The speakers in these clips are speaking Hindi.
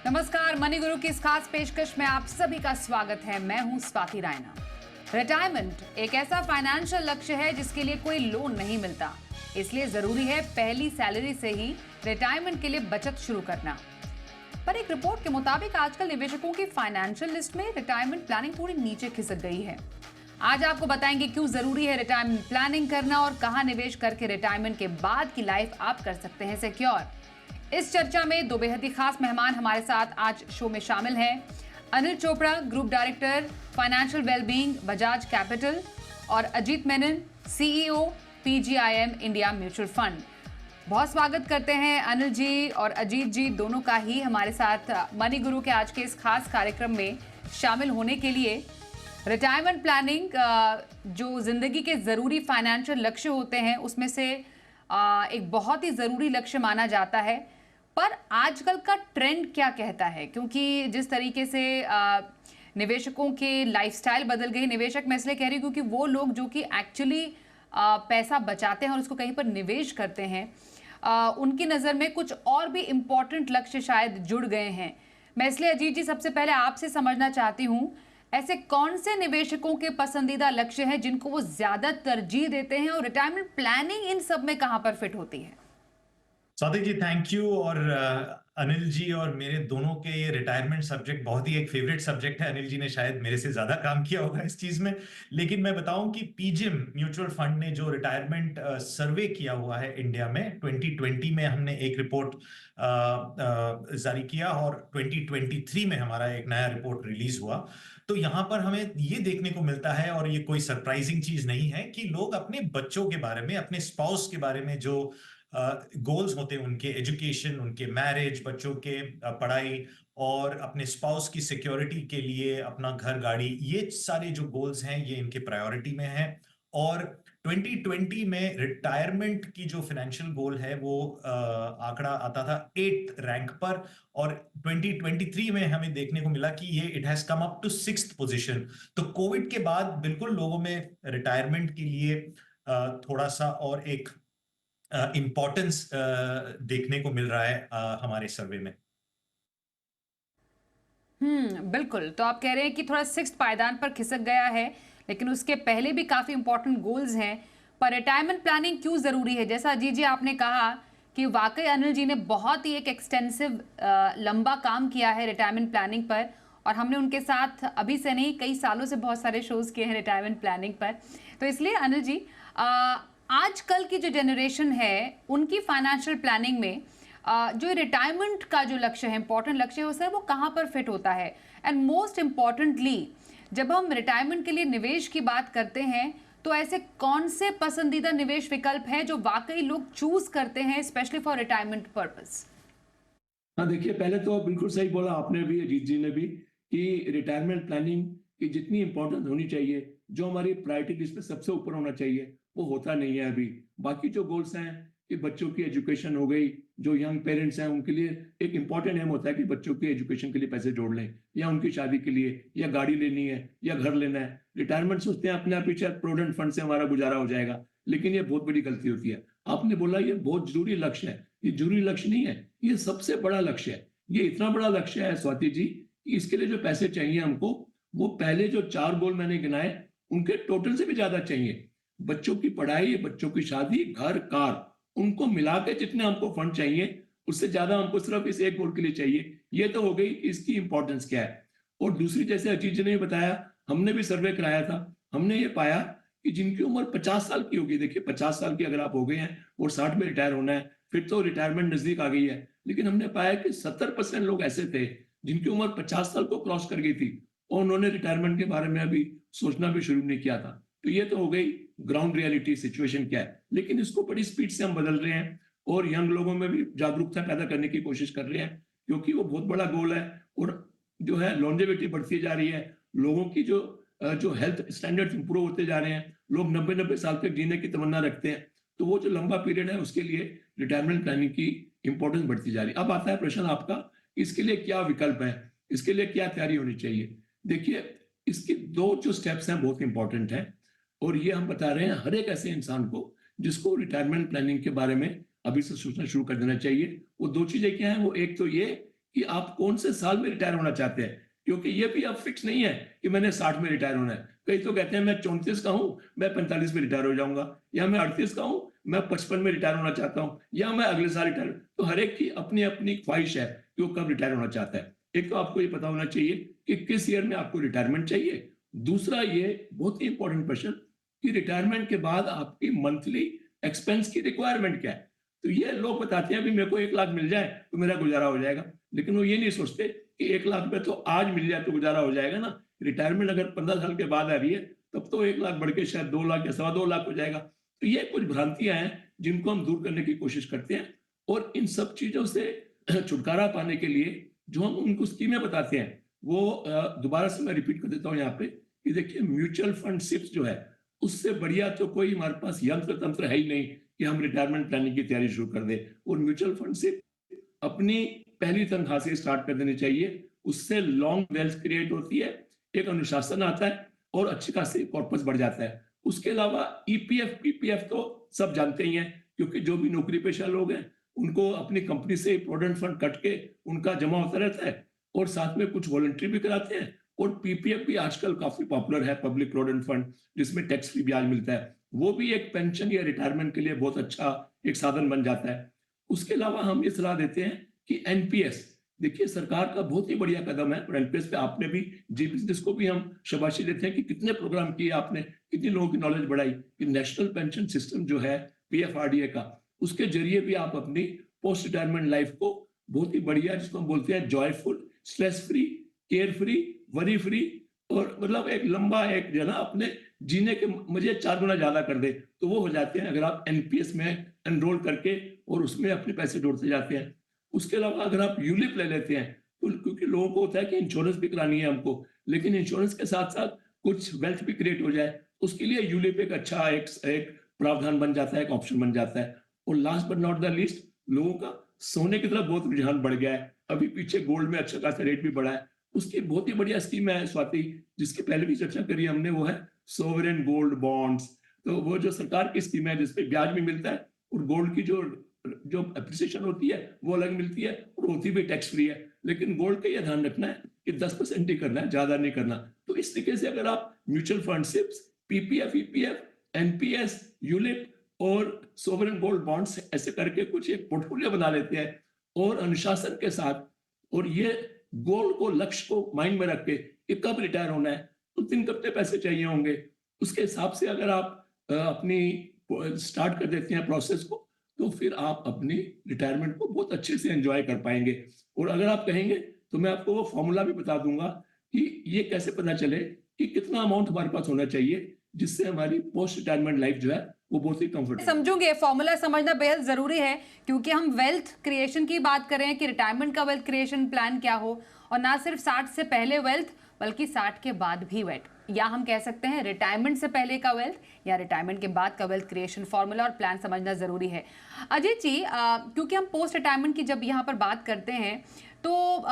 नमस्कार, मनी गुरु की इस खास पेशकश में आप सभी का स्वागत है। मैं हूं स्वाति रायना। रिटायरमेंट एक ऐसा फाइनेंशियल लक्ष्य है जिसके लिए कोई लोन नहीं मिलता, इसलिए जरूरी है पहली सैलरी से ही रिटायरमेंट के लिए बचत शुरू करना। पर एक रिपोर्ट के मुताबिक आजकल निवेशकों की फाइनेंशियल लिस्ट में रिटायरमेंट प्लानिंग थोड़ी नीचे खिसक गई है। आज आपको बताएंगे क्यों जरूरी है रिटायरमेंट प्लानिंग करना और कहां निवेश करके रिटायरमेंट के बाद की लाइफ आप कर सकते हैं सिक्योर। इस चर्चा में दो बेहद ही खास मेहमान हमारे साथ आज शो में शामिल हैं। Anil Chopra, group director financial wellbeing Bajaj Capital, और Ajit Menon, CEO PGIM India mutual fund. बहुत स्वागत करते हैं अनिल जी और अजीत जी दोनों का ही हमारे साथ मनी गुरु के आज के इस खास कार्यक्रम में शामिल होने के लिए। रिटायरमेंट प्लानिंग जो जिंदगी के जरूरी फाइनेंशियल लक्ष्य होते हैं उसमें से एक बहुत ही जरूरी लक्ष्य माना जाता है। पर आजकल का ट्रेंड क्या कहता है, क्योंकि जिस तरीके से निवेशकों के लाइफस्टाइल बदल गई। निवेशक मैं इसलिए कह रही हूँ क्योंकि वो लोग जो कि एक्चुअली पैसा बचाते हैं और उसको कहीं पर निवेश करते हैं, उनकी नज़र में कुछ और भी इम्पोर्टेंट लक्ष्य शायद जुड़ गए हैं। मैं इसलिए अजीत जी सबसे पहले आपसे समझना चाहती हूँ, ऐसे कौन से निवेशकों के पसंदीदा लक्ष्य हैं जिनको वो ज्यादा तरजीह देते हैं और रिटायरमेंट प्लानिंग इन सब में कहां पर फिट होती है? Swati ji thank you. और अनिल जी और मेरे दोनों के ये रिटायरमेंट सब्जेक्ट बहुत ही एक फेवरेट सब्जेक्ट है। अनिल जी ने शायद मेरे से ज्यादा काम किया होगा इस चीज में, लेकिन मैं बताऊं कि पीजिम म्यूचुअल फंड ने जो रिटायरमेंट सर्वे किया हुआ है इंडिया में 2020 में हमने एक रिपोर्ट जारी किया और 2023 में हमारा एक नया रिपोर्ट रिलीज हुआ। तो यहाँ पर हमें ये देखने को मिलता है, और ये कोई सरप्राइजिंग चीज नहीं है, कि लोग अपने बच्चों के बारे में, अपने स्पाउस के बारे में जो गोल्स होते हैं, उनके एजुकेशन, उनके मैरिज, बच्चों के पढ़ाई और अपने स्पाउस की सिक्योरिटी के लिए अपना घर गाड़ी, ये सारे जो गोल्स हैं ये इनके प्रायोरिटी में हैं। और 2020 में रिटायरमेंट की जो फाइनेंशियल गोल है वो आंकड़ा आता था 8th रैंक पर, और 2023 में हमें देखने को मिला कि ये it has come up to 6th position. तो कोविड के बाद बिल्कुल लोगों में रिटायरमेंट के लिए थोड़ा सा और एक इम्पोर्टेंस देखने को मिल रहा है हमारे सर्वे में। बिल्कुल। तो आप कह रहे हैं कि थोड़ा सिक्स्थ पायदान पर खिसक गया है, लेकिन उसके पहले भी काफी इंपॉर्टेंट गोल्स हैं। पर रिटायरमेंट प्लानिंग क्यों जरूरी है? जैसा अजीत जी आपने कहा कि वाकई अनिल जी ने बहुत ही एक एक्सटेंसिव लंबा काम किया है रिटायरमेंट प्लानिंग पर, और हमने उनके साथ अभी से नहीं कई सालों से बहुत सारे शोज किए हैं रिटायरमेंट प्लानिंग पर। तो इसलिए अनिल जी, आजकल की जो जनरेशन है उनकी फाइनेंशियल प्लानिंग में जो रिटायरमेंट का जो लक्ष्य है, इंपॉर्टेंट लक्ष्य है, सर वो कहाँ पर फिट होता है? एंड मोस्ट इम्पॉर्टेंटली, जब हम रिटायरमेंट के लिए निवेश की बात करते हैं तो ऐसे कौन से पसंदीदा निवेश विकल्प हैं जो वाकई लोग चूज करते हैं स्पेशली फॉर रिटायरमेंट पर्पस? हाँ, देखिए, पहले तो बिल्कुल सही बोला आपने भी, अजीत जी ने भी, कि रिटायरमेंट प्लानिंग की जितनी इंपॉर्टेंस होनी चाहिए, जो हमारी प्रायोरिटी लिस्ट में सबसे ऊपर होना चाहिए, वो होता नहीं है अभी। बाकी जो गोल्स हैं कि बच्चों की एजुकेशन हो गई, जो यंग पेरेंट्स हैं उनके लिए एक इंपॉर्टेंट एम होता है कि बच्चों की एजुकेशन के लिए पैसे जोड़ लें, या उनकी शादी के लिए, या गाड़ी लेनी है, या घर लेना है। रिटायरमेंट सोचते हैं अपने आप पीछे प्रोविडेंट फंड से हमारा गुजारा हो जाएगा, लेकिन ये बहुत बड़ी गलती होती है। आपने बोला ये बहुत जरूरी लक्ष्य है, ये जरूरी लक्ष्य नहीं है, ये सबसे बड़ा लक्ष्य है। ये इतना बड़ा लक्ष्य है स्वाति जी कि इसके लिए जो पैसे चाहिए हमको, वो पहले जो 4 गोल मैंने गिनाए उनके टोटल से भी ज्यादा चाहिए। बच्चों की पढ़ाई, बच्चों की शादी, घर, कार, उनको मिला के जितने हमको फंड चाहिए उससे ज्यादा हमको सिर्फ इस एक गोल के लिए चाहिए। ये तो हो गई इसकी इंपॉर्टेंस क्या है। और दूसरी, जैसे अजीत जी ने बताया, हमने भी सर्वे कराया था, हमने ये पाया कि जिनकी उम्र 50 साल की होगी, देखिए 50 साल की अगर आप हो गए हैं और 60 में रिटायर होना है, फिर तो रिटायरमेंट नजदीक आ गई है। लेकिन हमने पाया कि 70% लोग ऐसे थे जिनकी उम्र 50 साल को क्रॉस कर गई थी और उन्होंने रिटायरमेंट के बारे में अभी सोचना भी शुरू नहीं किया था। तो ये तो हो गई ग्राउंड रियलिटी, सिचुएशन क्या है। लेकिन इसको बड़ी स्पीड से हम बदल रहे हैं और यंग लोगों में भी जागरूकता पैदा करने की कोशिश कर रहे हैं, क्योंकि वो बहुत बड़ा गोल है। और जो है लॉन्जेविटी बढ़ती जा रही है, लोगों की जो हेल्थ स्टैंडर्ड्स इंप्रूव होते जा रहे हैं, लोग 90-90 साल तक जीने की तमन्ना रखते हैं। तो वो जो लंबा पीरियड है उसके लिए रिटायरमेंट प्लानिंग की इंपॉर्टेंस बढ़ती जा रही है। अब आता है प्रश्न आपका, इसके लिए क्या विकल्प है, इसके लिए क्या तैयारी होनी चाहिए। देखिए, इसके 2 जो स्टेप्स हैं बहुत इंपॉर्टेंट हैं, और ये हम बता रहे हैं हर एक ऐसे इंसान को जिसको रिटायरमेंट प्लानिंग के बारे में अभी से सोचना शुरू कर देना चाहिए। वो 2 चीजें क्या हैं, वो एक तो ये कि आप कौन से साल में रिटायर होना चाहते हैं, क्योंकि ये भी अब फिक्स नहीं है कि मैंने 60 में रिटायर होना है। कई तो कहते हैं मैं 34 का हूँ, मैं 45 में रिटायर हो जाऊंगा, या मैं 38 का हूँ, मैं 55 में रिटायर होना चाहता हूँ, या मैं अगले साल रिटायर। तो हर एक की अपनी अपनी ख्वाहिश है कि वो कब रिटायर होना चाहता है। एक तो आपको ये पता होना चाहिए कि किस ईयर में आपको रिटायरमेंट चाहिए। दूसरा, ये बहुत ही इंपॉर्टेंट क्वेश्चन कि रिटायरमेंट के बाद आपकी मंथली एक्सपेंस की रिक्वायरमेंट क्या है। तो ये लोग बताते हैं, अभी मेरे को 1 लाख मिल जाए तो मेरा गुजारा हो जाएगा, लेकिन वो ये नहीं सोचते कि 1 लाख रुपए तो आज मिल जाए तो गुजारा हो जाएगा ना। रिटायरमेंट अगर 15 साल के बाद आ रही है, तब तो 1 लाख बढ़ के शायद 2 लाख या सवा 2 लाख हो जाएगा। तो ये कुछ भ्रांतियां हैं जिनको हम दूर करने की कोशिश करते हैं, और इन सब चीजों से छुटकारा पाने के लिए जो हम उनको स्कीमें बताते हैं, वो दोबारा से मैं रिपीट कर देता हूँ यहाँ पे कि देखिए, म्यूचुअल फंड सिप्स जो है, उससे बढ़िया तो कोई हमारे पास यंत्र तंत्र है ही नहीं कि हम रिटायरमेंट प्लानिंग की तैयारी शुरू कर दें। और म्यूचुअल फंड से अपनी पहली तनख्वाह से स्टार्ट कर देनी चाहिए। उससे लॉन्ग वेल्थ क्रिएट होती है, एक अनुशासन आता है और अच्छी खासी कॉर्पस बढ़ जाता है। उसके अलावा ईपीएफ पीपीएफ तो सब जानते ही हैं, क्योंकि जो भी नौकरी पेशा लोग हैं उनको अपनी कंपनी से प्रोविडेंट फंड कट के उनका जमा होता रहता है, और साथ में कुछ वॉलंटरी भी कराते हैं। और पीपीएफ भी आजकल काफी पॉपुलर है, पब्लिक प्रोविडेंट फंड, जिसमें टैक्स फ्री ब्याज मिलता है। वो भी एक पेंशन या रिटायरमेंट के लिए बहुत अच्छा एक साधन बन जाता है। उसके अलावा हम ये सलाह देते हैं कि एनपीएस, देखिए सरकार का बहुत ही बढ़िया कदम है, और एनपीएस पे आपने भी, जी बिजनेस को भी हम शाबाशी देते हैं कि कितने प्रोग्राम किए आपने, कितनी लोगों की नॉलेज बढ़ाई कि नेशनल पेंशन सिस्टम जो है पीएफआरडीए का, उसके जरिए भी आप अपनी पोस्ट रिटायरमेंट लाइफ को बहुत ही बढ़िया, जिसको हम बोलते हैं joyful, stress free, care free, worry free, और मतलब एक लंबा एक जो है ना अपने जीने के मजे 4 गुना ज्यादा कर दे, तो वो हो जाते हैं अगर आप एनपीएस में एनरोल करके और उसमें अपने पैसे जोड़ते जाते हैं। उसके अलावा अगर आप यूलिप ले लेते हैं, तो क्योंकि लोगों को होता है कि इंश्योरेंस भी करानी है हमको, लेकिन इंश्योरेंस के साथ साथ कुछ वेल्थ भी क्रिएट हो जाए, उसके लिए यूलिप एक अच्छा एक प्रावधान बन जाता है, एक ऑप्शन बन जाता है। और last but not the least, लोगों का सोने की तरफ बहुत रुझान बढ़ गया है। अभी पीछे गोल्ड में अच्छा खासा रेट भी बढ़ा है, उसकी बहुत ही बढ़िया स्कीम है स्वाति, जिसकी पहले भी चर्चा करी हमने, वो है सोवरेन गोल्ड बॉन्ड्स। तो वो जो सरकार की स्कीम है जिसपे ब्याज भी मिलता है, और गोल्ड की जो जो अप्रिसिएशन होती है वो अलग मिलती है, और होती भी टैक्स फ्री है। लेकिन गोल्ड का ये ध्यान रखना है कि 10% ही करना है, ज्यादा नहीं करना। तो इस तरीके से अगर आप mutual fund SIPs, PPF, EPF, NPS, ULIP और सोवरेन गोल्ड बॉन्ड्स ऐसे करके कुछ एक पोर्टफोलियो बना लेते हैं, और अनुशासन के साथ, और ये गोल को, लक्ष्य को माइंड में रख के कि कब रिटायर होना है, उस दिन कितने पैसे चाहिए होंगे, उसके हिसाब से अगर आप अपनी स्टार्ट कर देते हैं प्रोसेस को, तो फिर आप अपनी रिटायरमेंट को बहुत अच्छे से एंजॉय कर पाएंगे। और अगर आप कहेंगे तो मैं आपको वो फॉर्मूला भी बता दूंगा कि ये कैसे पता चले कि कितना अमाउंट हमारे पास होना चाहिए, जिससे हमारी पोस्ट रिटायरमेंट लाइफ जो है वो बहुत ही कंफर्टेबल। समझूंगे, फॉर्मूला समझना बेहद जरूरी है, क्योंकि हम वेल्थ क्रिएशन की बात कर रहे हैं कि रिटायरमेंट का वेल्थ क्रिएशन प्लान क्या हो, और ना सिर्फ 60 से पहले वेल्थ, बल्कि 60 के बाद भी वेल्थ, या हम कह सकते हैं रिटायरमेंट से पहले का वेल्थ या रिटायरमेंट के बाद का वेल्थ क्रिएशन फॉर्मूला और प्लान समझना जरूरी है। अजीत जी, क्योंकि हम पोस्ट रिटायरमेंट की जब यहाँ पर बात करते हैं, तो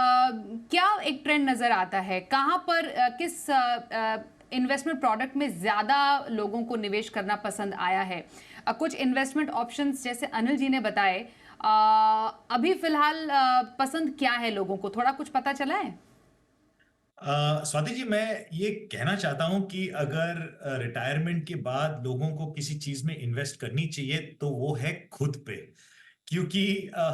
क्या एक ट्रेंड नजर आता है, कहाँ पर किस इन्वेस्टमेंट प्रोडक्ट में ज़्यादा लोगों को निवेश करना पसंद आया है? कुछ इन्वेस्टमेंट ऑप्शंस जैसे अनिल जी ने बताए, अभी फिलहाल पसंद क्या है लोगों को, थोड़ा कुछ पता चला है? स्वाति जी, मैं ये कहना चाहता हूं कि अगर रिटायरमेंट के बाद लोगों को किसी चीज में इन्वेस्ट करनी चाहिए तो वो है खुद पे। क्योंकि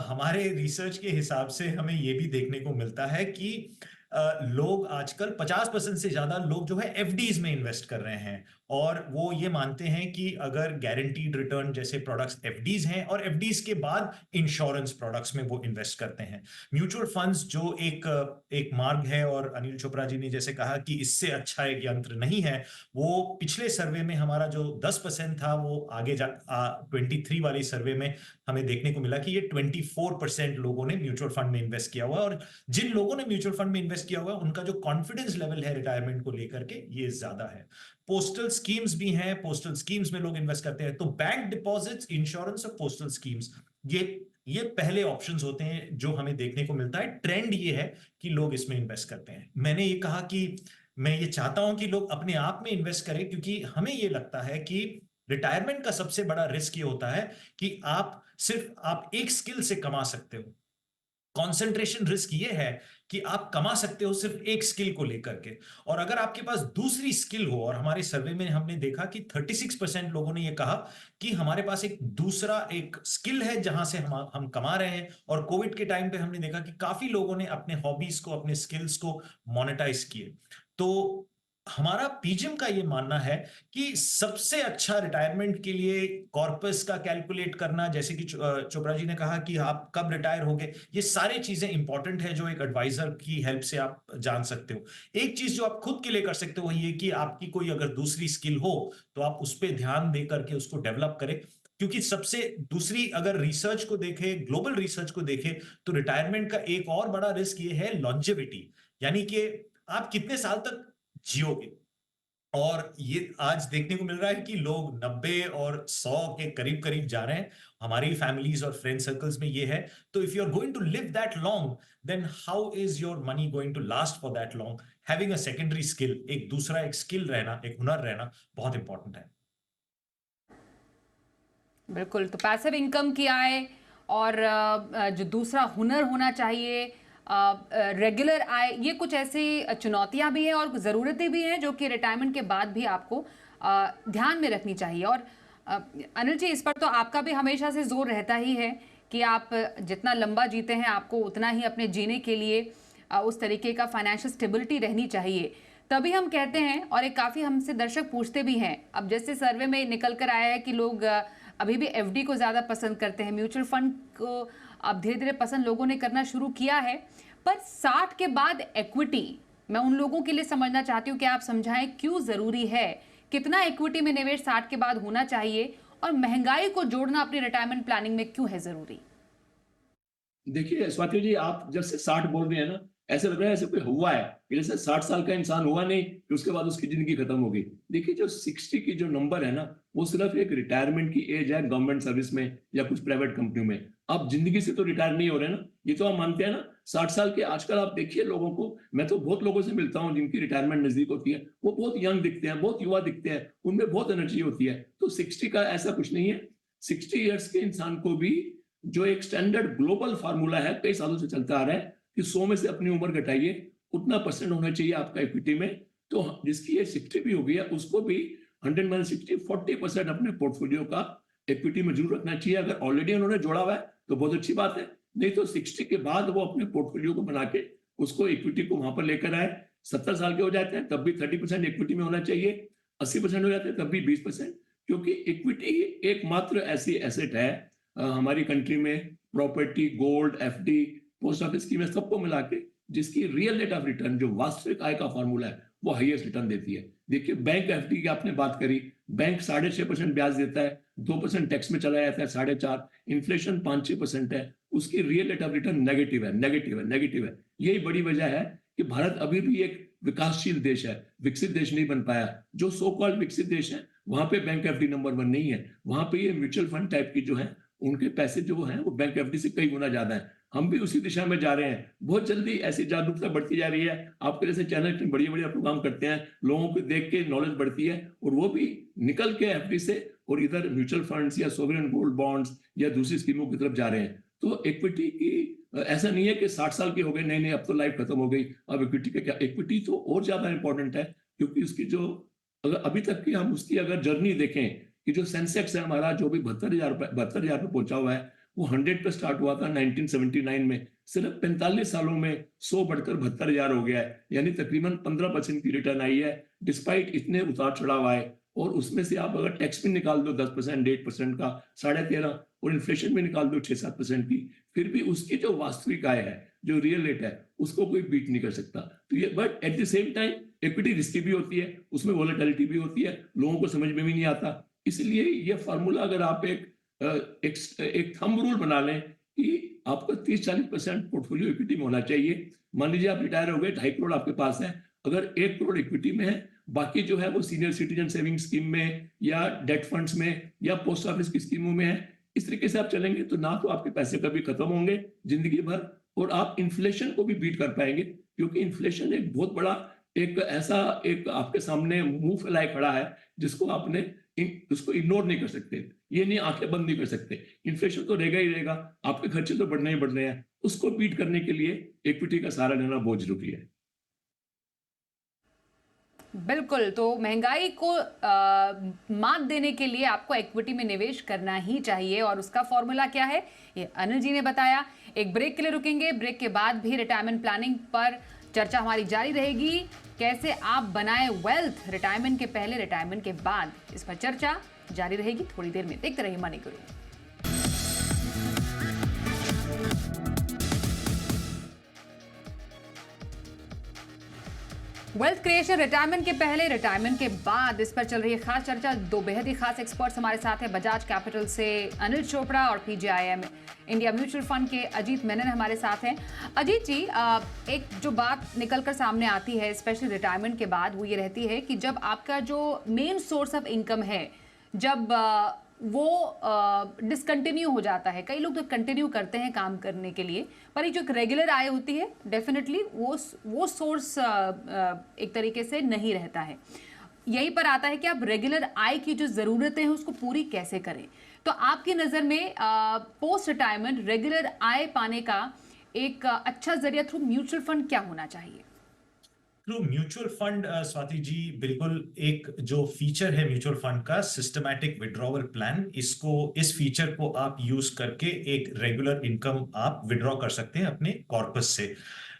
हमारे रिसर्च के हिसाब से हमें ये भी देखने को मिलता है कि लोग आजकल 50% से ज्यादा लोग जो है एफडीज में इन्वेस्ट कर रहे हैं, और वो ये मानते हैं कि अगर गारंटीड रिटर्न जैसे प्रोडक्ट्स एफडीज हैं, और एफडीज के बाद इंश्योरेंस प्रोडक्ट्स में वो इन्वेस्ट करते हैं। म्यूचुअल फंड्स जो एक मार्ग है, और अनिल चोपड़ा जी ने जैसे कहा कि इससे अच्छा एक यंत्र नहीं है, वो पिछले सर्वे में हमारा जो 10% था, वो आगे 23 वाली सर्वे में हमें देखने को मिला कि ये 24% लोगों ने म्यूचुअल फंड में इन्वेस्ट किया हुआ है। और जिन लोगों ने म्यूचुअल फंड में इन्वेस्ट किया हुआ है उनका जो कॉन्फिडेंस लेवल है रिटायरमेंट को लेकर के, ये ज्यादा है। पोस्टल स्कीम्स भी हैं, पोस्टल स्कीम्स में लोग इन्वेस्ट करते हैं। तो बैंक डिपॉजिट्स, इंश्योरेंस और पोस्टल स्कीम्स, ये पहले ऑप्शंस होते हैं जो हमें देखने को मिलता है। ट्रेंड ये है कि लोग इसमें इन्वेस्ट करते हैं। मैंने ये कहा कि मैं ये चाहता हूं कि लोग अपने आप में इन्वेस्ट करें, क्योंकि हमें ये लगता है कि रिटायरमेंट का सबसे बड़ा रिस्क ये होता है कि आप सिर्फ एक स्किल से कमा सकते हो, कंसंट्रेशन रिस्क ये है कि आप कमा सकते हो सिर्फ एक स्किल को लेकर के, और अगर आपके पास दूसरी स्किल हो, और हमारे सर्वे में हमने देखा कि 36% लोगों ने ये कहा कि हमारे पास एक दूसरा एक स्किल है जहां से हम कमा रहे हैं। और कोविड के टाइम पे हमने देखा कि काफी लोगों ने अपने हॉबीज को, अपने स्किल्स को मोनेटाइज किए। तो हमारा पीजिम का ये मानना है कि सबसे अच्छा रिटायरमेंट के लिए कॉर्पस का कैलकुलेट करना, जैसे कि चोपड़ा जी ने कहा कि आप कब रिटायर होगे, ये सारी चीजें इंपॉर्टेंट है जो एक एडवाइजर की हेल्प से आप जान सकते हो। एक चीज जो आप खुद के लिए कर सकते हो ये कि आपकी कोई अगर दूसरी स्किल हो तो आप उस पर ध्यान दे करके उसको डेवलप करें, क्योंकि सबसे दूसरी अगर रिसर्च को देखें, ग्लोबल रिसर्च को देखें, तो रिटायरमेंट का एक और बड़ा रिस्क ये है लॉन्जेविटी, यानी कि आप कितने साल तक जियोगे। और ये आज देखने को मिल रहा है कि लोग 90 और 100 के करीब करीब जा रहे हैं। हमारी फैमिलीज और फ्रेंड सर्कल्स में ये है। तो if you are going to live that long, then how is your money going to last for that long. Having a secondary skill, एक दूसरा एक स्किल रहना, एक हुनर रहना बहुत इंपॉर्टेंट है। बिल्कुल, तो पैसिव इनकम की आय और जो दूसरा हुनर होना चाहिए, रेगुलर आय, ये कुछ ऐसी चुनौतियां भी हैं और ज़रूरतें भी हैं जो कि रिटायरमेंट के बाद भी आपको ध्यान में रखनी चाहिए। और अनिल जी, इस पर तो आपका भी हमेशा से जोर रहता ही है कि आप जितना लंबा जीते हैं आपको उतना ही अपने जीने के लिए उस तरीके का फाइनेंशियल स्टेबिलिटी रहनी चाहिए। तभी हम कहते हैं, और एक काफ़ी हमसे दर्शक पूछते भी हैं, अब जैसे सर्वे में निकल कर आया है कि लोग अभी भी एफडी को ज़्यादा पसंद करते हैं, म्यूचुअल फंड को अब धीरे धीरे पसंद लोगों ने करना शुरू किया है, पर 60 के बाद इक्विटी, मैं उन लोगों के लिए समझना चाहती हूँ कि आप समझाएं क्यों ज़रूरी है, कितना इक्विटी में निवेश 60 के बाद होना चाहिए, और महंगाई को जोड़ना अपनी रिटायरमेंट प्लानिंग में क्यों है ज़रूरी। देखिए स्वाति जी, आप जब से 60 बोल रहे हैं ना, ऐसे लग रहा है ऐसे कोई हुआ है कि जैसे 60 साल का इंसान हुआ नहीं कि उसके बाद उसकी जिंदगी खत्म हो गई। देखिए जो 60 की जो नंबर है ना, वो सिर्फ एक रिटायरमेंट की एज है गवर्नमेंट सर्विस में या कुछ प्राइवेट कंपनियों में। आप जिंदगी से तो रिटायर नहीं हो रहे ना, ये तो आप मानते हैं ना। 60 साल के आजकल आप देखिए लोगों को, मैं तो बहुत लोगों से मिलता हूँ जिनकी रिटायरमेंट नजदीक होती है, वो बहुत यंग दिखते हैं, बहुत युवा दिखते हैं, उनमें बहुत एनर्जी होती है। तो 60 का ऐसा कुछ नहीं है। 60 ईयर्स के इंसान को भी जो एक स्टैंडर्ड ग्लोबल फार्मूला है, कई सालों से चलता आ रहा है कि 100 में से अपनी उम्र घटाइए, उतना परसेंट होना चाहिए आपका इक्विटी में। तो जिसकी ये 60 भी हो गई है, उसको भी 100 में 60 40% अपने पोर्टफोलियो का इक्विटी में जरूर रखना चाहिए। अगर ऑलरेडी उन्होंने जोड़ा हुआ है तो बहुत अच्छी बात है, नहीं तो 60 के बाद वो अपने पोर्टफोलियो को बना के उसको इक्विटी को वहां पर लेकर आए। 70 साल के हो जाते हैं तब भी 30% इक्विटी में होना चाहिए, 80% हो जाते हैं तब भी 20%, क्योंकि इक्विटी एकमात्र ऐसी एसेट है हमारी कंट्री में, property, gold, FD, post office scheme, सबको मिला के जिसकी रियल रेट ऑफ रिटर्न, जो वास्तविक आय का फॉर्मूला है, वो हाईएस्ट रिटर्न देती है। देखिए बैंक एफडी की आपने बात करी, बैंक 6.5% ब्याज देता है, 2% टैक्स में चला जाता है, 4.5%, इन्फ्लेशन 5-6% है, उसकी real rate of return negative है, नेगेटिव है, नेगेटिव है। यही बड़ी वजह है कि भारत अभी भी एक विकासशील देश है, विकसित देश नहीं बन पाया। जो सो कॉल्ड विकसित देश है वहां पे बैंक एफडी नंबर 1 नहीं है, वहां पे ये म्यूचुअल फंड टाइप की जो है, उनके पैसे जो हैं वो बैंक एफडी से कई गुना ज्यादा है। हम भी उसी दिशा में जा रहे हैं, बहुत जल्दी ऐसी जागरूकता बढ़ती जा रही है। आपके जैसे चैनल बढ़िया बढ़िया प्रोग्राम करते हैं, लोगों को देख के नॉलेज बढ़ती है, और वो भी निकल के एफडी से और इधर म्यूचुअल फंड्स या सोवरेन गोल्ड बॉन्ड्स या दूसरी स्कीमों की तरफ जा रहे हैं। तो इक्विटी की ऐसा नहीं है कि 60 साल के हो गए, नहीं नहीं अब तो लाइफ खत्म हो गई, अब इक्विटी का क्या। इक्विटी तो और ज्यादा इंपॉर्टेंट है, क्योंकि उसकी जो, अगर अभी तक की हम उसकी अगर जर्नी देखें कि जो सेंसेक्स है हमारा, जो भी 72,000 पे पहुंचा हुआ है, वो 100 पे स्टार्ट हुआ था 1979 में, सिर्फ 45 सालों में 100 बढ़कर 72,000 हो गया है, यानी तकरीबन 15% की रिटर्न आई है, डिस्पाइट इतने उतार चढ़ाव आए। और उसमें से आप अगर टैक्स भी निकाल दो 10%, 8% का, 13.5%, और इन्फ्लेशन भी निकाल दो 6-7% की, फिर भी उसकी जो वास्तविक आय है, जो रियल रेट है, उसको कोई बीट नहीं कर सकता। तो ये, but at the same time equity risky भी होती है, उसमें वॉलेटिलिटी भी होती है, लोगों को समझ में भी नहीं आता। इसलिए ये फार्मूला अगर आप एक थंब रूल बना लें कि आपको 30-40% पोर्टफोलियो इक्विटी में होना चाहिए। मान लीजिए आप रिटायर हो गए, 2.5 करोड़ आपके पास है, अगर 1 करोड़ इक्विटी में है, बाकी जो है वो सीनियर सिटीजन सेविंग स्कीम में या डेट फंड्स में या पोस्ट ऑफिस की स्कीमों में है, इस तरीके से आप चलेंगे तो ना तो आपके पैसे कभी खत्म होंगे जिंदगी भर, और आप इन्फ्लेशन को भी बीट कर पाएंगे, क्योंकि इन्फ्लेशन एक बहुत बड़ा एक ऐसा एक आपके सामने मुंह फैलाए खड़ा है, जिसको आपने उसको इग्नोर नहीं कर सकते, ये नहीं आंखें बंद नहीं कर सकते। इन्फ्लेशन तो रहेगा ही रहेगा, आपके खर्चे तो बढ़ने ही बढ़ने हैं, उसको बीट करने के लिए इक्विटी का सहारा लेना बहुत जरूरी है। बिल्कुल, तो महंगाई को मात देने के लिए आपको इक्विटी में निवेश करना ही चाहिए और उसका फॉर्मूला क्या है, ये अनिल जी ने बताया। एक ब्रेक के लिए रुकेंगे, ब्रेक के बाद भी रिटायरमेंट प्लानिंग पर चर्चा हमारी जारी रहेगी। कैसे आप बनाए वेल्थ रिटायरमेंट के पहले, रिटायरमेंट के बाद, इस पर चर्चा जारी रहेगी थोड़ी देर में। देखते रहिए मनी गुरु। वेल्थ क्रिएशन रिटायरमेंट के पहले, रिटायरमेंट के बाद, इस पर चल रही है खास चर्चा। दो बेहद ही खास एक्सपर्ट्स हमारे साथ हैं। बजाज कैपिटल से अनिल चोपड़ा और पीजीआईएम इंडिया म्यूचुअल फंड के अजीत मेनन हमारे साथ हैं। अजीत जी, एक जो बात निकलकर सामने आती है स्पेशली रिटायरमेंट के बाद, वो ये रहती है कि जब आपका जो मेन सोर्स ऑफ इनकम है, जब वो डिसकंटिन्यू हो जाता है, कई लोग तो कंटिन्यू करते हैं काम करने के लिए, पर ये जो एक रेगुलर आय होती है, डेफिनेटली वो सोर्स एक तरीके से नहीं रहता है। यहीं पर आता है कि आप रेगुलर आय की जो ज़रूरतें हैं उसको पूरी कैसे करें। तो आपकी नज़र में पोस्ट रिटायरमेंट रेगुलर आय पाने का एक अच्छा जरिया थ्रू म्यूचुअल फंड क्या होना चाहिए? Through mutual fund, Swati ji, बिल्कुल एक जो फीचर है म्यूचुअल फंड का, सिस्टमैटिक विड्रॉवल प्लान, इस फीचर को आप यूज करके एक रेगुलर इनकम आप विड्रॉ कर सकते हैं अपने कॉर्पस से।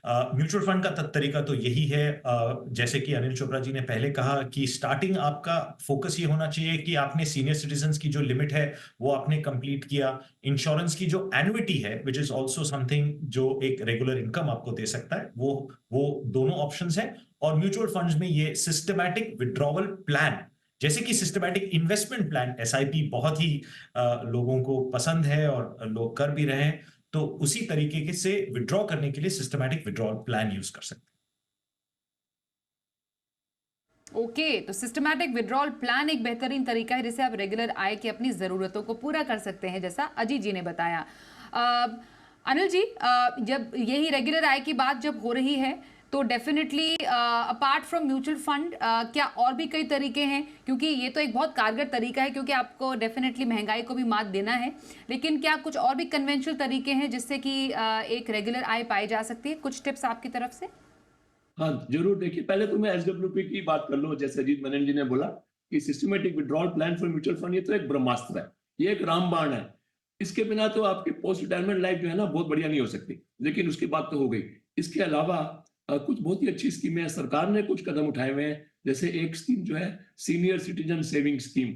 म्यूचुअल फंड का तरीका तो यही है, जैसे कि अनिल चोपड़ा जी ने पहले कहा कि स्टार्टिंग आपका फोकस ये होना चाहिए कि आपने सीनियर सिटीजन्स की जो लिमिट है वो आपने कंप्लीट किया। इंश्योरेंस की जो एन्युइटी है, विच इज ऑल्सो समथिंग जो एक रेगुलर इनकम आपको दे सकता है, वो दोनों ऑप्शंस हैं। और म्यूचुअल फंड्स में ये सिस्टमैटिक विड्रॉवल प्लान, जैसे कि सिस्टमैटिक इन्वेस्टमेंट प्लान, एसआईपी बहुत ही लोगों को पसंद है और लोग कर भी रहे हैं, तो उसी तरीके से विड्रॉ करने के लिए सिस्टमैटिक विड्रॉल प्लान यूज कर सकते हैं। ओके, तो सिस्टमैटिक विड्रॉल प्लान एक बेहतरीन तरीका है जिससे आप रेगुलर आय की अपनी ज़रूरतों को पूरा कर सकते हैं, जैसा अजीत जी ने बताया। अनिल जी, जब यही रेगुलर आय की बात जब हो रही है, तो definitely apart from mutual fund क्या और भी कई तरीके हैं, क्योंकि ये तो एक बहुत कारगर तरीका है, क्योंकि आपको डेफिनेटली महंगाई को भी मात देना है, लेकिन क्या कुछ और भी कन्वेंशनल तरीके हैं जिससे कि एक रेगुलर आय पाई जा सकती है? कुछ टिप्स आपकी तरफ से? हाँ जरूर। देखिए, पहले तो मैं एसडब्ल्यूपी की बात कर लूं। जैसे अजीत मेनन जी ने बोला कि systematic withdrawal plan for mutual fund, ये तो एक ब्रह्मास्त्र है, ये एक रामबाण है। इसके बिना तो आपकी पोस्ट रिटायरमेंट लाइफ जो है ना, बहुत बढ़िया नहीं हो सकती। लेकिन उसकी बात तो हो गई। इसके अलावा कुछ बहुत ही अच्छी स्कीमें हैं, सरकार ने कुछ कदम उठाए हुए हैं। जैसे एक स्कीम जो है सीनियर सिटीजन सेविंग स्कीम,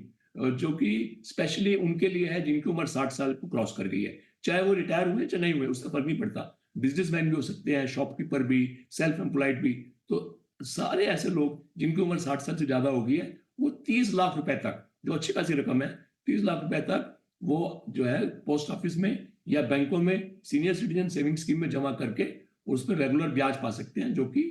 जो कि स्पेशली उनके लिए है जिनकी उम्र 60 साल को क्रॉस कर गई है, चाहे वो रिटायर हुए चाहे नहीं हुए, उससे फर्क नहीं पड़ता। बिजनेसमैन भी हो सकते हैं, शॉपकीपर भी, सेल्फ एम्प्लॉयड भी। तो सारे ऐसे लोग जिनकी उम्र 60 साल से ज्यादा हो गई है, वो 30 लाख रुपए तक, जो अच्छी खासी रकम है, 30 लाख रुपए तक वो जो है पोस्ट ऑफिस में या बैंकों में सीनियर सिटीजन सेविंग स्कीम में जमा करके उसमें रेगुलर ब्याज पा सकते हैं, जो कि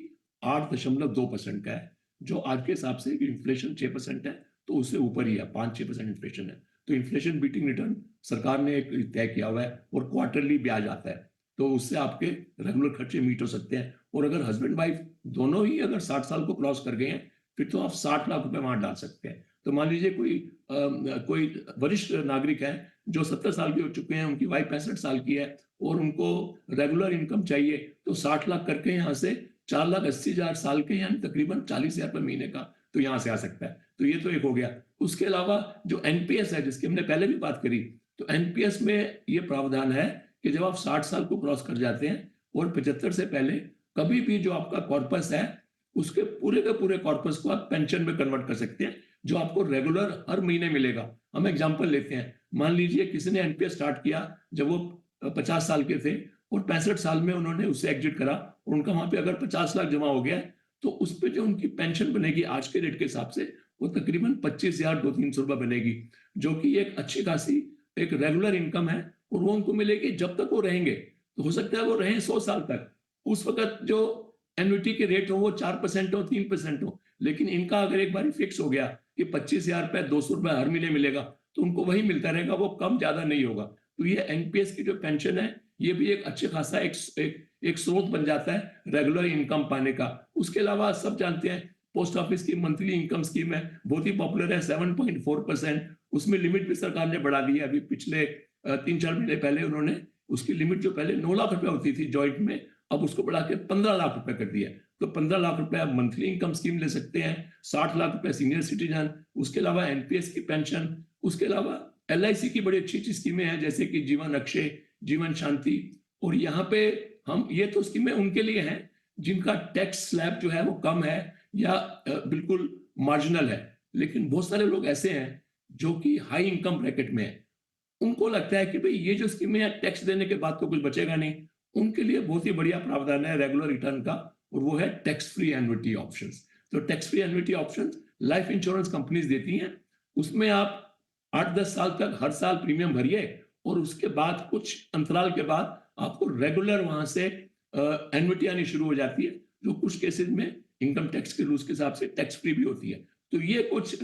8.2% का है। जो आज के हिसाब से इन्फ्लेशन 6% है, तो उससे ऊपर ही है, 5-6% इन्फ्लेशन है। तो इन्फ्लेशन बीटिंग रिटर्न सरकार ने एक तय किया हुआ है और क्वार्टरली ब्याज आता है, तो उससे आपके रेगुलर खर्चे मीट हो सकते हैं। और अगर हस्बैंड वाइफ दोनों ही अगर 60 साल को क्रॉस कर गए हैं, फिर तो आप 60 लाख रुपए वहां डाल सकते हैं। तो मान लीजिए कोई वरिष्ठ नागरिक है जो 70 साल के हो चुके हैं, उनकी वाइफ 65 साल की है और उनको रेगुलर इनकम चाहिए, तो 60 लाख करके यहाँ से 4,80,000 साल के, यानी तकरीबन 40,000 रुपए महीने का, तो यहाँ से आ सकता है। तो ये तो एक हो गया। उसके अलावा जो एनपीएस है, जिसकी हमने पहले भी बात करी, तो एनपीएस में ये प्रावधान है कि जब आप 60 साल को क्रॉस कर जाते हैं और 75 से पहले कभी भी जो आपका कॉर्पस है, उसके पूरे के पूरे कॉर्पस को आप पेंशन में कन्वर्ट कर सकते हैं, जो आपको रेगुलर हर महीने मिलेगा। हम एग्जांपल लेते हैं, मान लीजिए किसी ने एनपीएस स्टार्ट किया जब वो 50 साल के थे और 65 साल में उन्होंने उससे एग्जिट करा और उनका वहां पे अगर 50 लाख जमा हो गया, तो उस पर जो उनकी पेंशन बनेगी आज के रेट के हिसाब से, वो तकरीबन 25,200-300 रुपए बनेगी, जो कि एक अच्छी खासी एक रेगुलर इनकम है और वो उनको मिलेगी जब तक वो रहेंगे। तो हो सकता है वो रहें 100 साल तक। उस वक्त जो एन्युटी के रेट हो वो 4% हो, 3% हो, लेकिन इनका अगर एक बार फिक्स हो गया कि 25,000 रुपए 200 रुपए हर महीने मिलेगा, तो उनको वही मिलता रहेगा, वो कम ज्यादा नहीं होगा। तो ये एनपीएस की जो पेंशन है, ये भी एक अच्छे खासा एक स्रोत बन जाता है रेगुलर इनकम पाने का। उसके अलावा सब जानते हैं पोस्ट ऑफिस की मंथली इनकम स्कीम है, बहुत ही पॉपुलर है, 7.4%। उसमें लिमिट भी सरकार ने बढ़ा दी है। अभी पिछले 3-4 महीने पहले उन्होंने उसकी लिमिट जो पहले 9 लाख रुपए होती थी जॉइंट में, अब उसको बढ़ा के 15 लाख रुपए कर दिया। तो 15 लाख रुपए आप मंथली इनकम स्कीम ले सकते हैं, 60 लाख रुपए सीनियर सिटीजन, उसके अलावा एनपीएस की पेंशन, उसके अलावा एलआईसी की बड़ी अच्छी अच्छी स्कीमें हैं जैसे कि जीवन अक्षय, जीवन शांति। और यहाँ पे हम ये तो स्कीमें उनके लिए हैं जिनका टैक्स स्लैब जो है वो कम है या बिल्कुल मार्जिनल है। लेकिन बहुत सारे लोग ऐसे हैं जो कि हाई इनकम ब्रैकेट में है, उनको लगता है कि भाई ये जो स्कीमें हैं टैक्स देने के बाद तो कुछ बचेगा नहीं। उनके लिए बहुत ही बढ़िया प्रावधान है रेगुलर रिटर्न का, और वो है टैक्स फ्री एन्युटी ऑप्शंस। तो tax free annuity options life insurance companies देती हैं। उसमें आप 8-10 साल तक हर साल प्रीमियम भरिए और उसके बाद कुछ अंतराल के बाद आपको रेगुलर वहां से एन्युटी आनी शुरू हो जाती है, जो कुछ केसेस में इनकम टैक्स के रूल्स के हिसाब से टैक्स फ्री भी होती है। तो ये कुछ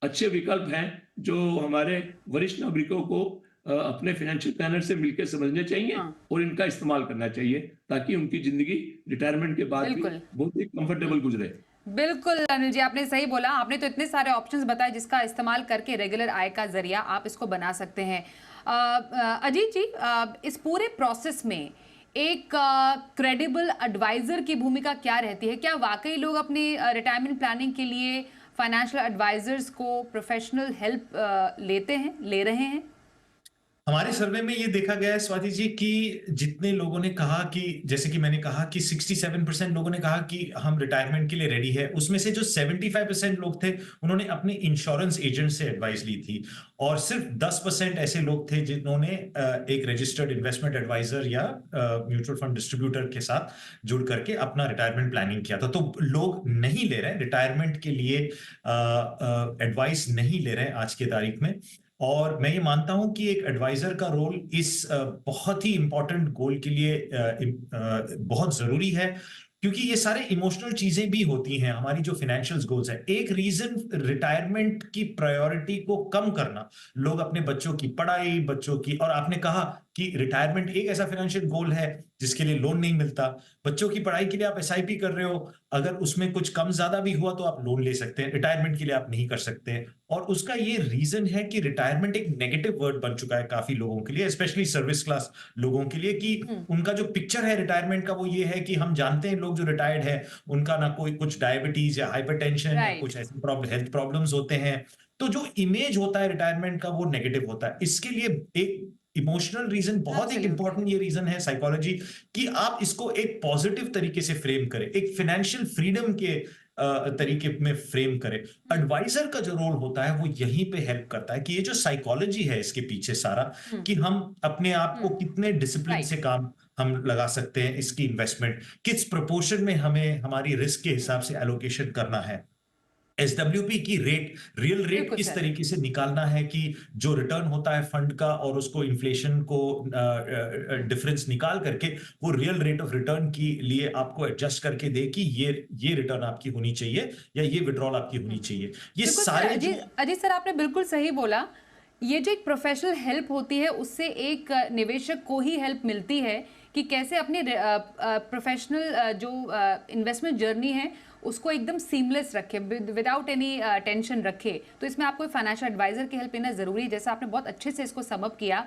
अच्छे विकल्प हैं जो हमारे वरिष्ठ नागरिकों को अपने फाइनेंशियल प्लानर से मिलकर समझने चाहिए और इनका इस्तेमाल करना चाहिए ताकि उनकी जिंदगी रिटायरमेंट के बाद भी बहुत ही कंफर्टेबल गुजरे। बिल्कुल अनिल जी, आपने सही बोला। आपने तो इतने सारे ऑप्शंस बताए जिसका इस्तेमाल करके रेगुलर आय का जरिया आप इसको बना सकते हैं। अजीत जी, इस पूरे प्रोसेस में एक क्रेडिबल एडवाइजर की भूमिका क्या रहती है? क्या वाकई लोग अपने रिटायरमेंट प्लानिंग के लिए फाइनेंशियल एडवाइजर्स को प्रोफेशनल हेल्प ले रहे हैं? हमारे सर्वे में ये देखा गया है स्वाति जी कि जितने लोगों ने कहा कि, जैसे कि मैंने कहा कि 67% लोगों ने कहा कि हम रिटायरमेंट के लिए रेडी है, उसमें से जो 75% लोग थे उन्होंने अपने इंश्योरेंस एजेंट से एडवाइस ली थी, और सिर्फ 10% ऐसे लोग थे जिन्होंने एक रजिस्टर्ड इन्वेस्टमेंट एडवाइजर या म्यूचुअल फंड डिस्ट्रीब्यूटर के साथ जुड़ करके अपना रिटायरमेंट प्लानिंग किया था। तो लोग नहीं ले रहे रिटायरमेंट के लिए एडवाइस नहीं ले रहे आज की तारीख में। और मैं ये मानता हूं कि एक एडवाइजर का रोल इस बहुत ही इंपॉर्टेंट गोल के लिए बहुत जरूरी है, क्योंकि ये सारे इमोशनल चीजें भी होती हैं हमारी जो फाइनेंशियल गोल्स है। एक रीजन रिटायरमेंट की प्रायोरिटी को कम करना, लोग अपने बच्चों की पढ़ाई, बच्चों की, और आपने कहा कि रिटायरमेंट एक ऐसा फाइनेंशियल गोल है जिसके लिए लोन नहीं मिलता। बच्चों की पढ़ाई के लिए आप एसआईपी कर रहे हो, अगर उसमें कुछ कम ज्यादा भी हुआ तो आप लोन ले सकते हैं, रिटायरमेंट के लिए आप नहीं कर सकते। और उसका ये रीजन है कि रिटायरमेंट एक नेगेटिव वर्ड बन चुका है काफी लोगों के लिए, स्पेशली सर्विस क्लास लोगों के लिए, कि उनका जो पिक्चर है रिटायरमेंट का वो ये है कि हम जानते हैं लोग जो रिटायर्ड है उनका ना कोई कुछ डायबिटीज या हाइपरटेंशन या कुछ ऐसे हेल्थ प्रॉब्लम्स होते हैं। तो जो इमेज होता है रिटायरमेंट का वो नेगेटिव होता है। इसके लिए एक इमोशनल रीजन, बहुत एक इंपॉर्टेंट ये रीजन है साइकोलॉजी, कि आप इसको एक पॉजिटिव तरीके से फ्रेम करें, एक फाइनेंशियल फ्रीडम के तरीके में फ्रेम करें। एडवाइजर का जो रोल होता है वो यहीं पे हेल्प करता है कि ये जो साइकोलॉजी है इसके पीछे सारा, कि हम अपने आप को कितने डिसिप्लिन से काम हम लगा सकते हैं, इसकी इन्वेस्टमेंट किस प्रोपोर्शन में हमें हमारी रिस्क के हिसाब से एलोकेशन करना है, एसडब्ल्यूपी की रेट, रियल रेट किस तरीके से निकालना है कि जो रिटर्न होता है फंड का और उसको इन्फ्लेशन को डिफरेंस निकाल करके वो रियल रेट ऑफ रिटर्न के लिए आपको एडजस्ट करके दे कि ये रिटर्न आपकी होनी चाहिए या ये विड्रॉल आपकी होनी चाहिए। ये सारे अजीत सर, आपने बिल्कुल सही बोला। ये जो एक प्रोफेशनल हेल्प होती है उससे एक निवेशक को ही हेल्प मिलती है कि कैसे अपने प्रोफेशनल जो इन्वेस्टमेंट जर्नी है उसको एकदम सीमलेस रखे, विदाउट एनी टेंशन रखे। तो इसमें आपको फाइनेंशियल एडवाइजर की हेल्प लेना जरूरी है, जैसा आपने बहुत अच्छे से इसको समअप किया।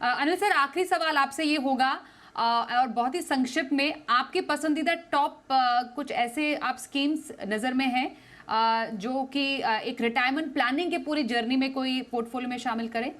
अनिल सर, आखिरी सवाल आपसे ये होगा, और बहुत ही संक्षिप्त में, आपके पसंदीदा टॉप कुछ ऐसे आप स्कीम्स नज़र में हैं जो कि एक रिटायरमेंट प्लानिंग के पूरी जर्नी में कोई पोर्टफोलियो में शामिल करें?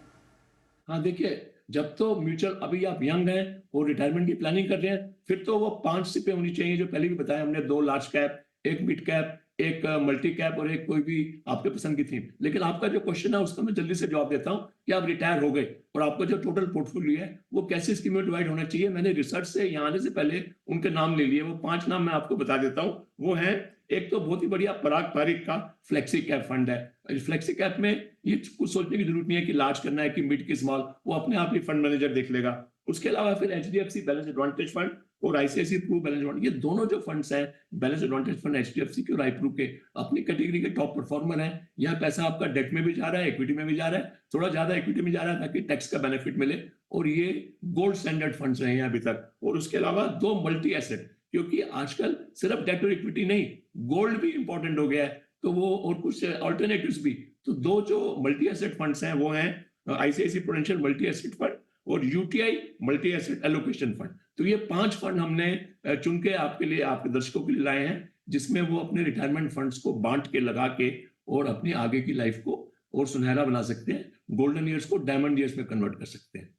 हाँ, देखिए, जब तो म्यूचुअल, अभी आप यंग हैं और रिटायरमेंट की प्लानिंग कर रहे हैं, फिर तो वो 5 सिपें होनी चाहिए जो पहले भी बताया हमने, 2 large cap, 1 mid cap, 1 multi cap और 1 कोई भी आपके पसंद की थीम। लेकिन आपका जो क्वेश्चन है उसका मैं जल्दी से जवाब देता हूं कि आप रिटायर हो गए और आपका जो टोटल पोर्टफोलियो है वो कैसे स्कीम में डिवाइड होना चाहिए। मैंने रिसर्च से यहाँ आने से पहले उनके नाम ले लिए, वो 5 नाम मैं आपको बता देता हूँ। वो है, एक तो बहुत ही बढ़िया पराग पारिक का फ्लेक्सी कैप फंड है। फ्लेक्सी कैप में ये कुछ सोचने की जरूरत नहीं है कि लार्ज करना है कि मिड की स्मॉल, वो अपने आप ही फंड मैनेजर देख लेगा। उसके अलावा फिर एचडीएफसी बैलेंस एडवांटेज फंड और आईसीआईसी प्रू बैलेंस एडवांटेज, ये दोनों जो फंड्स हैं बैलेंस एडवांटेज फंड एचडीएफसी के और आईप्रू के, अपनी कैटेगरी के टॉप परफॉर्मर हैं। यहाँ पैसा आपका डेट में भी जा रहा है, इक्विटी में भी जा रहा है, थोड़ा ज्यादा इक्विटी में जा रहा है ताकि टैक्स का बेनिफिट मिले, और ये गोल्ड स्टैंडर्ड फंड्स रहे हैं अभी तक। और उसके अलावा 2 मल्टी एसेट, क्योंकि आजकल सिर्फ डेट और इक्विटी नहीं, गोल्ड भी इंपॉर्टेंट हो गया है, तो वो और कुछ ऑल्टरनेटिव्स भी। तो दो जो मल्टी एसेट फंड्स हैं वो हैं ICICI Prudential multi asset fund और UTI multi asset allocation fund. तो ये 5 फंड हमने चुन के आपके लिए, आपके दर्शकों के लिए लाए हैं, जिसमें वो अपने रिटायरमेंट फंड्स को बांट के, लगा के और अपनी आगे की लाइफ को और सुनहरा बना सकते हैं, गोल्डन ईयर्स को डायमंड ईयर्स में कन्वर्ट कर सकते हैं।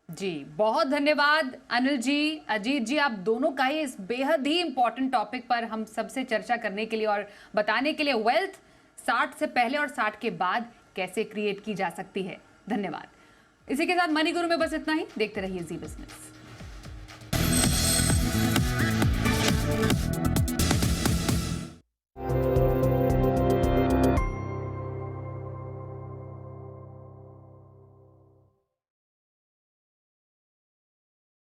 जी बहुत धन्यवाद अनिल जी, अजीत जी, आप दोनों का ही इस बेहद ही इंपॉर्टेंट टॉपिक पर हम सबसे चर्चा करने के लिए और बताने के लिए वेल्थ 60 से पहले और 60 के बाद कैसे क्रिएट की जा सकती है। धन्यवाद। इसी के साथ मनी गुरु में बस इतना ही। देखते रहिए जी बिजनेस।